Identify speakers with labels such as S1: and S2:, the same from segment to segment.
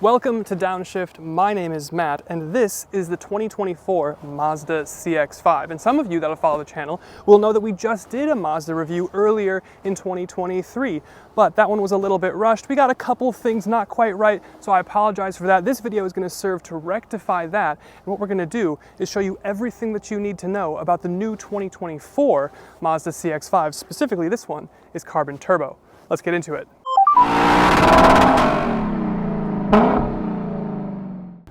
S1: Welcome to Downshift. My name is Matt, and this is the 2024 Mazda CX5. And some of you that have followed the channel will know that we just did a Mazda review earlier in 2023, but that one was a little bit rushed. We got a couple things not quite right, so I apologize for that. This video is going to serve to rectify that, and what we're going to do is show you everything that you need to know about the new 2024 Mazda CX5. Specifically, this one is carbon turbo. Let's get into it.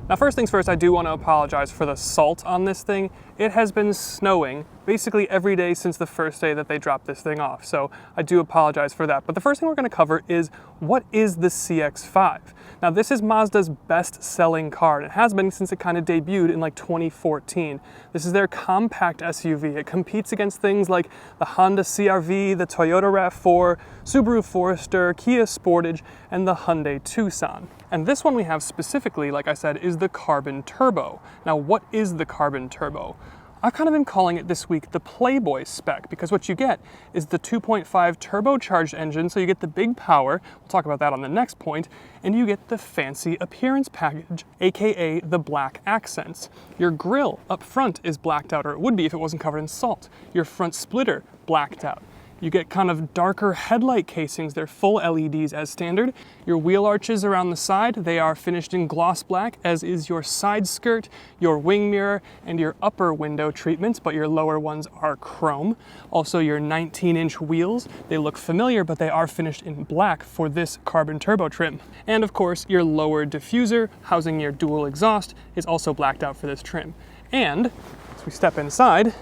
S1: Now, first things first, I do want to apologize for the salt on this thing. It has been snowing basically every day since the first day that they dropped this thing off, so I do apologize for that. But the first thing we're going to cover is, what is the CX5? Now, this is Mazda's best-selling car, and it has been since it kind of debuted in like 2014. This is their compact SUV. It competes against things like the Honda CR-V, the Toyota RAV4, Subaru Forester, Kia Sportage, and the Hyundai Tucson. And this one we have specifically, like I said, is the carbon turbo. Now, what is the carbon turbo? I've kind of been calling it this week the playboy spec, because what you get is the 2.5 turbocharged engine, so you get the big power, we'll talk about that on the next point, and you get the fancy appearance package, aka the black accents. Your grille up front is blacked out, or it would be if it wasn't covered in salt. Your front splitter, blacked out. You get kind of darker headlight casings. They're full LEDs as standard. Your wheel arches around the side, they are finished in gloss black, as is your side skirt, your wing mirror, and your upper window treatments, but your lower ones are chrome. Also, your 19-inch wheels, they look familiar, but they are finished in black for this carbon turbo trim. And of course, your lower diffuser, housing your dual exhaust, is also blacked out for this trim. And as we step inside,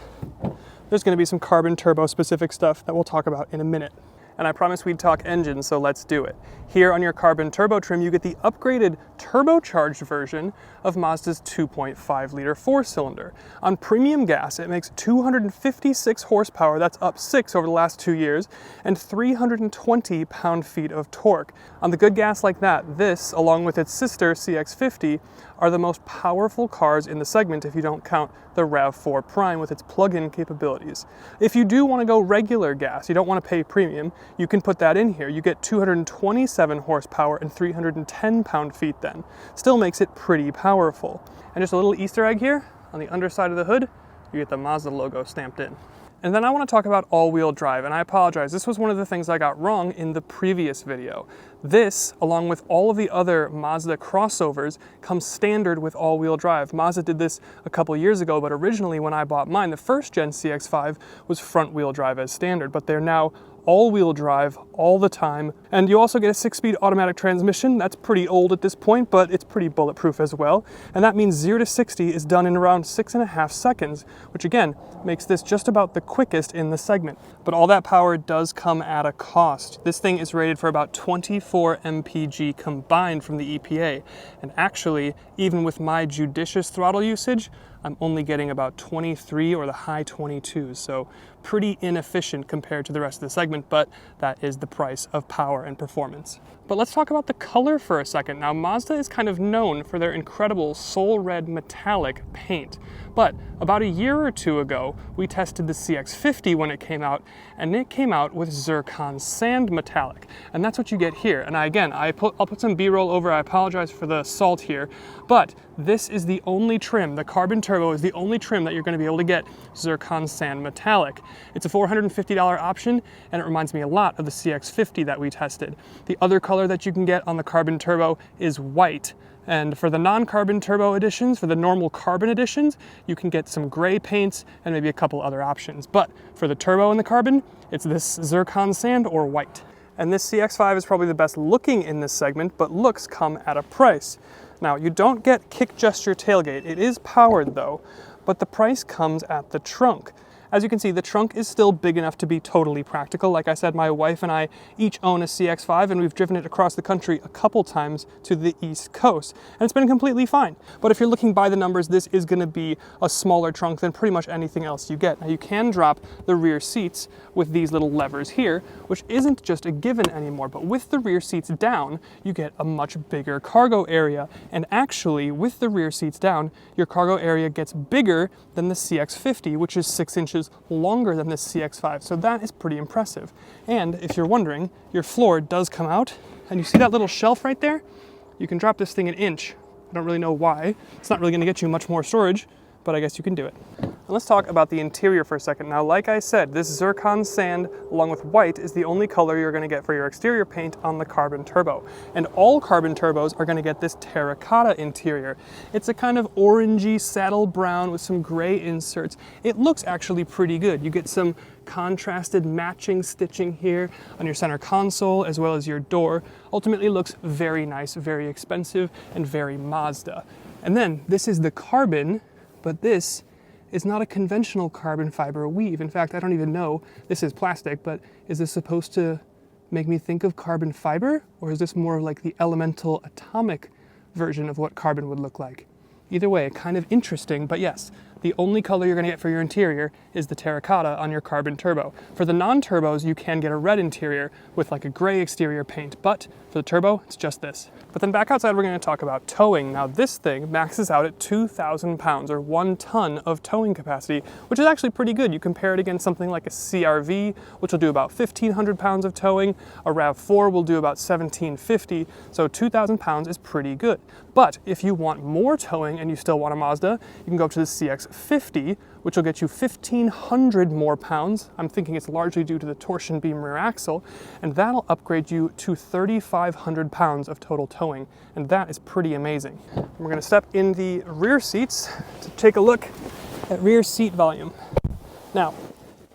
S1: there's going to be some carbon turbo specific stuff that we'll talk about in a minute. And I promised we'd talk engine, so let's do it. Here on your carbon turbo trim, you get the upgraded turbocharged version of Mazda's 2.5 liter four-cylinder. On premium gas, it makes 256 horsepower, that's up 6 over the last 2 years, and 320 pound-feet of torque. On the good gas like that, this, along with its sister CX5, are the most powerful cars in the segment if you don't count the RAV4 Prime with its plug-in capabilities. If you do want to go regular gas, you don't want to pay premium, you can put that in here. You get 227 horsepower and 310 pound-feet then. Still makes it pretty powerful. And just a little Easter egg here, on the underside of the hood, you get the Maza logo stamped in. And then I want to talk about all-wheel drive, and I apologize, this was one of the things I got wrong in the previous video. This, along with all of the other Mazda crossovers, comes standard with all-wheel drive. Mazda did this a couple years ago, but originally when I bought mine, the first gen CX5 was front-wheel drive as standard, but they're now all-wheel drive all the time. And you also get a 6-speed automatic transmission. That's pretty old at this point, but it's pretty bulletproof as well. And that means 0 to 60 is done in around 6.5 seconds, which again, makes this just about the quickest in the segment. But all that power does come at a cost. This thing is rated for about 24 mpg combined from the EPA. And actually, even with my judicious throttle usage, I'm only getting about 23 or the high 22s, so pretty inefficient compared to the rest of the segment, but that is the price of power and performance. But let's talk about the color for a second. Now, Mazda is kind of known for their incredible soul red metallic paint, but about a year or two ago, we tested the CX5 when it came out, and it came out with zircon sand metallic, and that's what you get here. And I'll put some B-roll over, I apologize for the salt here, but this is the only trim, the carbon turbo is the only trim that you're going to be able to get zircon sand metallic. It's a $450 option, and it reminds me a lot of the CX5 that we tested. The other color that you can get on the carbon turbo is white. And for the non-carbon turbo editions, for the normal carbon editions, you can get some gray paints and maybe a couple other options. But for the turbo and the carbon, it's this zircon sand or white. And this CX5 is probably the best looking in this segment, but looks come at a price. Now, you don't get kick gesture tailgate. It is powered though, but the price comes at the trunk. As you can see, the trunk is still big enough to be totally practical. Like I said, my wife and I each own a CX5, and we've driven it across the country a couple times to the East Coast, and it's been completely fine. But if you're looking by the numbers, this is going to be a smaller trunk than pretty much anything else you get. Now, you can drop the rear seats with these little levers here, which isn't just a given anymore, but with the rear seats down, you get a much bigger cargo area. And actually, with the rear seats down, your cargo area gets bigger than the CX5, which is 6 inches longer than the CX5. So that is pretty impressive. And if you're wondering, your floor does come out, and you see that little shelf right there? you can drop this thing an inch. I don't really know why. It's not really gonna get you much more storage, but I guess you can do it. And let's talk about the interior for a second. Now, like I said, this zircon sand along with white is the only color you're gonna get for your exterior paint on the carbon turbo. And all carbon turbos are gonna get this terracotta interior. It's a kind of orangey saddle brown with some gray inserts. It looks actually pretty good. You get some contrasted matching stitching here on your center console as well as your door. Ultimately looks very nice, very expensive, and very Mazda. And then this is the carbon, but this is not a conventional carbon fiber weave. In fact, I don't even know, this is plastic, but is this supposed to make me think of carbon fiber? Or is this more like the elemental atomic version of what carbon would look like? Either way, kind of interesting, but yes, the only color you're gonna get for your interior is the terracotta on your carbon turbo. For the non-turbos, you can get a red interior with like a gray exterior paint, but for the turbo, it's just this. But then back outside, we're gonna talk about towing. Now this thing maxes out at 2,000 pounds or 1 ton of towing capacity, which is actually pretty good. You compare it against something like a CRV, which will do about 1,500 pounds of towing. A RAV4 will do about 1,750. So 2,000 pounds is pretty good. But if you want more towing and you still want a Mazda, you can go up to the CX5, which will get you 1,500 more pounds. I'm thinking it's largely due to the torsion beam rear axle, and that'll upgrade you to 3,500 pounds of total towing, and that is pretty amazing. We're gonna step in the rear seats to take a look at rear seat volume. Now,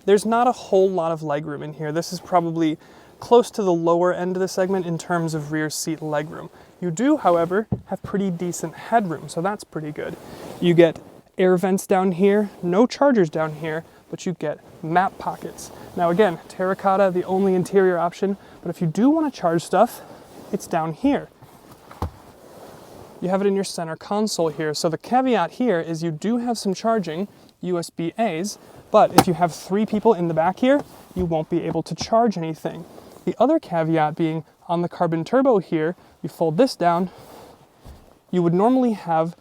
S1: there's not a whole lot of legroom in here. This is probably close to the lower end of the segment in terms of rear seat legroom. You do, however, have pretty decent headroom, so that's pretty good. You get air vents down here, no chargers down here, but you get map pockets. Now again, terracotta, the only interior option, but if you do want to charge stuff, it's down here. You have it in your center console here, so the caveat here is you do have some charging, USB-A's, but if you have 3 people in the back here, you won't be able to charge anything. The other caveat being on the carbon turbo here, you fold this down, you would normally have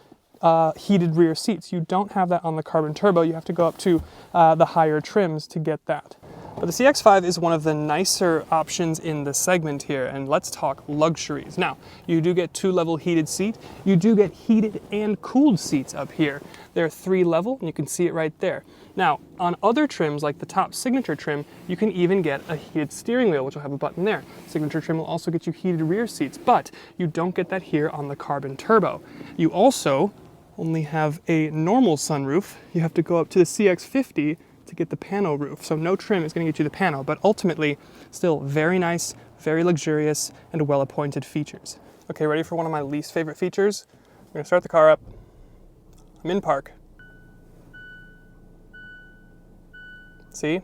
S1: heated rear seats. You don't have that on the carbon turbo. You have to go up to the higher trims to get that. But the CX5 is one of the nicer options in the segment here, and let's talk luxuries. Now, you do get 2-level heated seat. You do get heated and cooled seats up here. They're 3-level, and you can see it right there. Now, on other trims, like the top signature trim, you can even get a heated steering wheel, which will have a button there. Signature trim will also get you heated rear seats, but you don't get that here on the carbon turbo. You also only have a normal sunroof. You have to go up to the CX5 to get the pano roof. So no trim is going to get you the pano, but ultimately still very nice, very luxurious, and well-appointed features. Okay, ready for one of my least favorite features? I'm going to start the car up. I'm in park. See?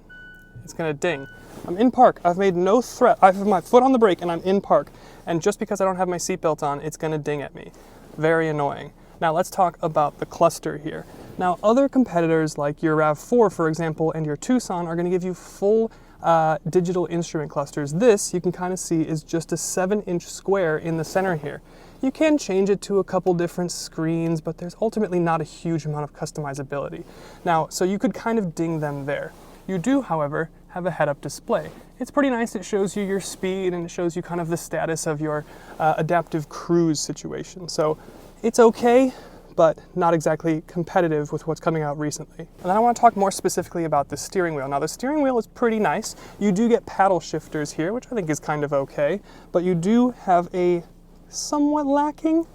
S1: It's going to ding. I'm in park. I've made no threat. I have my foot on the brake and I'm in park. And just because I don't have my seatbelt on, it's going to ding at me. Very annoying. Now let's talk about the cluster here. Now other competitors like your RAV4, for example, and your Tucson are going to give you full digital instrument clusters. This, you can kind of see, is just a 7-inch square in the center here. You can change it to a couple different screens, but there's ultimately not a huge amount of customizability. Now, so you could kind of ding them there. You do, however, have a head-up display. It's pretty nice. It shows you your speed and it shows you kind of the status of your adaptive cruise situation. So it's okay, but not exactly competitive with what's coming out recently. And then I want to talk more specifically about the steering wheel. Now the steering wheel is pretty nice. You do get paddle shifters here, which I think is kind of okay, but you do have a somewhat lacking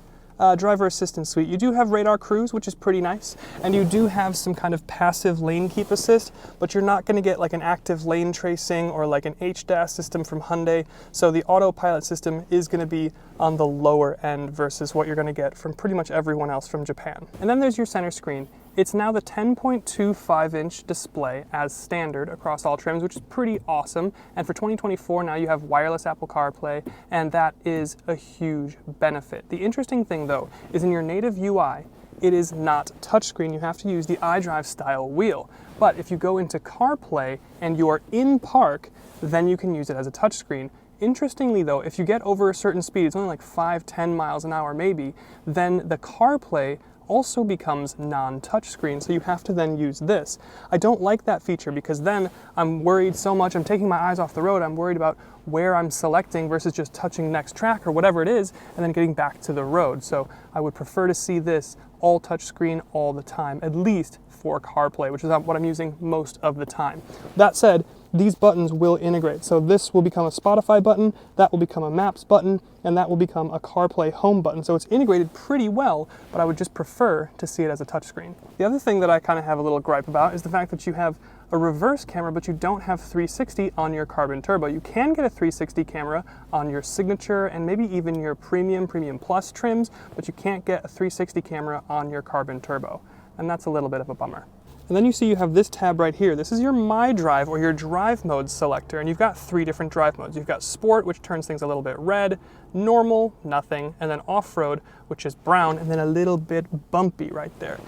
S1: driver assistance suite. You do have radar cruise, which is pretty nice, and you do have some kind of passive lane keep assist, but you're not going to get like an active lane tracing or like an HDAS system from Hyundai, so the autopilot system is going to be on the lower end versus what you're going to get from pretty much everyone else from Japan. And then there's your center screen. It's now the 10.25-inch display as standard across all trims, which is pretty awesome. And for 2024, now you have wireless Apple CarPlay, and that is a huge benefit. The interesting thing, though, is in your native UI, it is not touchscreen. You have to use the iDrive style wheel. But if you go into CarPlay and you're in park, then you can use it as a touchscreen. Interestingly though, if you get over a certain speed, it's only like 5-10 miles an hour maybe, then the CarPlay also becomes non-touchscreen, so you have to then use this. I don't like that feature because then I'm worried so much, I'm taking my eyes off the road, I'm worried about where I'm selecting versus just touching next track or whatever it is, and then getting back to the road. So I would prefer to see this all touchscreen all the time, at least for CarPlay, which is what I'm using most of the time. That said, these buttons will integrate. So this will become a Spotify button, that will become a Maps button, and that will become a CarPlay home button. So it's integrated pretty well, but I would just prefer to see it as a touchscreen. The other thing that I kind of have a little gripe about is the fact that you have a reverse camera, but you don't have 360 on your Carbon Turbo. You can get a 360 camera on your Signature and maybe even your Premium Plus trims, but you can't get a 360 camera on your Carbon Turbo. And that's a little bit of a bummer. And then you see you have this tab right here. This is your My Drive or your drive modes selector, and you've got 3 different drive modes. You've got Sport, which turns things a little bit red, Normal, nothing, and then Off-Road, which is brown, and then a little bit bumpy right there.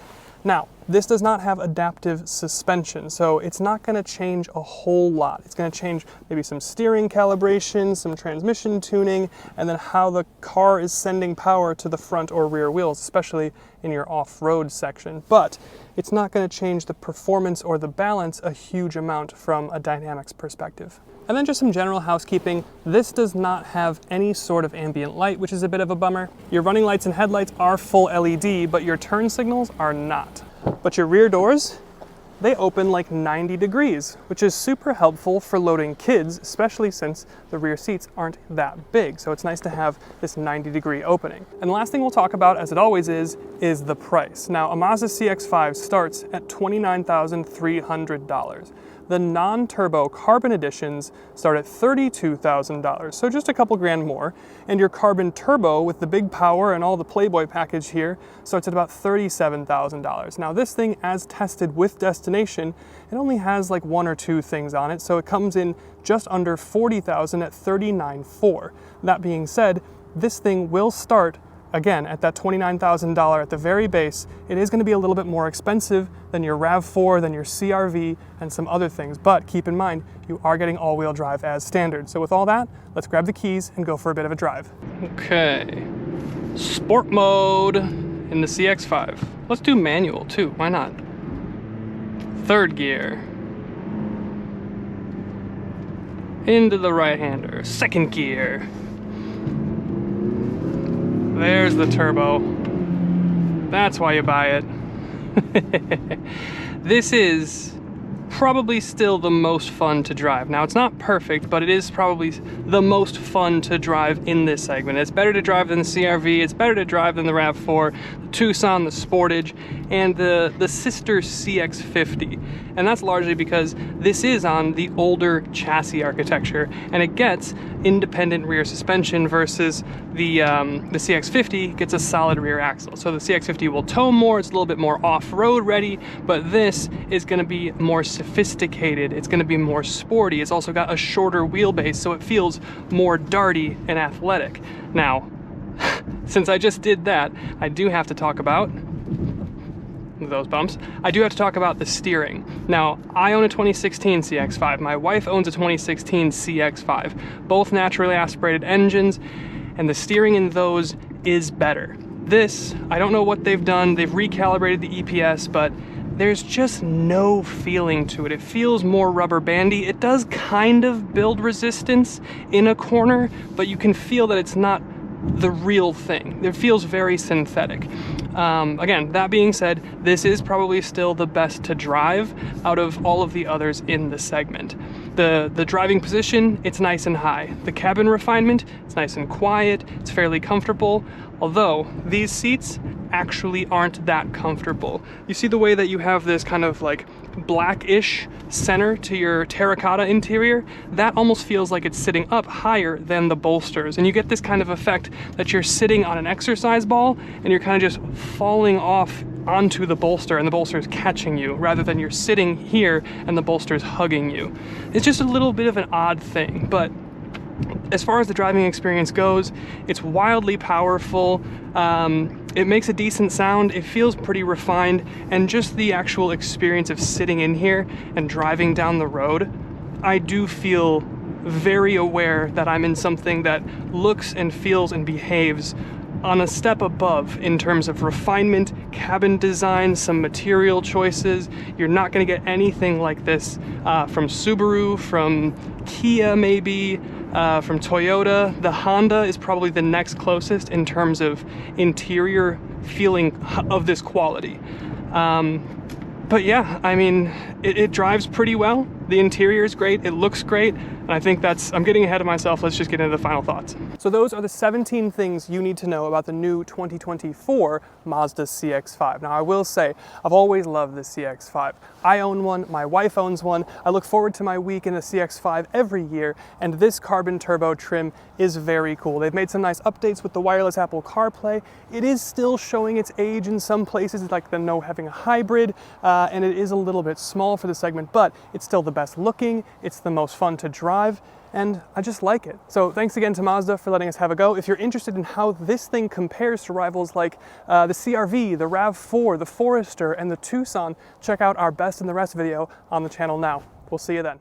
S1: Now, this does not have adaptive suspension, so it's not going to change a whole lot. It's going to change maybe some steering calibration, some transmission tuning, and then how the car is sending power to the front or rear wheels, especially in your off-road section. But it's not going to change the performance or the balance a huge amount from a dynamics perspective. And then just some general housekeeping. This does not have any sort of ambient light, which is a bit of a bummer. Your running lights and headlights are full LED, but your turn signals are not. But your rear doors, they open like 90 degrees, which is super helpful for loading kids, especially since the rear seats aren't that big. So it's nice to have this 90-degree opening. And the last thing we'll talk about, as it always is the price. Now, a Mazda CX5 starts at $29,300. The non-turbo carbon editions start at $32,000, so just a couple grand more. And your carbon turbo with the big power and all the Playboy package here starts at about $37,000. Now this thing, as tested with destination, it only has like 1 or 2 things on it, so it comes in just under $40,000 at $39,400. That being said, this thing will start again at that $29,000 at the very base. It is going to be a little bit more expensive than your RAV4, than your CR-V, and some other things, but keep in mind, you are getting all-wheel drive as standard. So with all that, let's grab the keys and go for a bit of a drive. Okay, sport mode in the CX5. Let's do manual too, why not? 3rd gear. Into the right-hander, 2nd gear. There's the turbo. That's why you buy it. This is probably still the most fun to drive. Now, it's not perfect, but it is probably the most fun to drive in this segment. It's better to drive than the CR-V, it's better to drive than the RAV4, the Tucson, the Sportage, and the sister CX5. And that's largely because this is on the older chassis architecture, and it gets independent rear suspension versus the CX5 gets a solid rear axle. So the CX5 will tow more, it's a little bit more off-road ready, but this is going to be more sophisticated, it's going to be more sporty. It's also got a shorter wheelbase, so it feels more darty and athletic. Now, since I just did that, I do have to talk about those bumps. I do have to talk about the steering. Now, I own a 2016 CX5. My wife owns a 2016 CX5. Both naturally aspirated engines, and the steering in those is better. This, I don't know what they've done. They've recalibrated the EPS, but there's just no feeling to it. It feels more rubber bandy. It does kind of build resistance in a corner, but you can feel that it's not the real thing. It feels very synthetic. Again, that being said, this is probably still the best to drive out of all of the others in the segment. The driving position, it's nice and high. The cabin refinement, it's nice and quiet, it's fairly comfortable, although these seats actually aren't that comfortable. You see the way that you have this kind of like blackish center to your terracotta interior? That almost feels like it's sitting up higher than the bolsters, and you get this kind of effect that you're sitting on an exercise ball and you're kind of just falling off onto the bolster and the bolster is catching you, rather than you're sitting here and the bolster is hugging you. It's just a little bit of an odd thing, but as far as the driving experience goes, it's wildly powerful. It makes a decent sound, it feels pretty refined, and just the actual experience of sitting in here and driving down the road, I do feel very aware that I'm in something that looks and feels and behaves on a step above in terms of refinement, cabin design, some material choices. You're not going to get anything like this from Subaru, from Kia maybe, from Toyota. The Honda is probably the next closest in terms of interior feeling of this quality. But yeah, I mean, it drives pretty well. The interior is great, it looks great, and I think I'm getting ahead of myself. Let's just get into the final thoughts. So those are the 17 things you need to know about the new 2024 Mazda CX5. Now I will say, I've always loved the CX5. I own one, my wife owns one. I look forward to my week in the CX5 every year, and this carbon turbo trim is very cool. They've made some nice updates with the wireless Apple CarPlay. It is still showing its age in some places, like the no having a hybrid, and it is a little bit small for the segment, but it's still the best looking, it's the most fun to drive, and I just like it. So thanks again to Mazda for letting us have a go. If you're interested in how this thing compares to rivals like the CR-V, the RAV4, the Forester, and the Tucson, check out our Best and the Rest video on the channel now. We'll see you then.